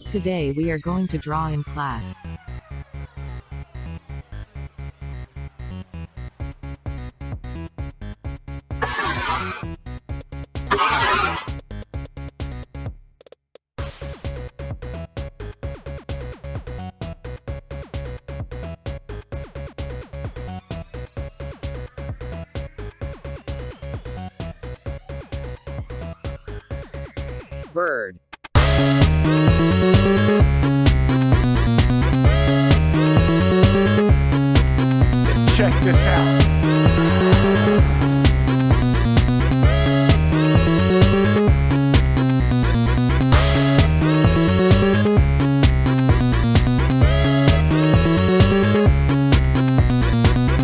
Today we are going to draw in class. Bird. Check this out.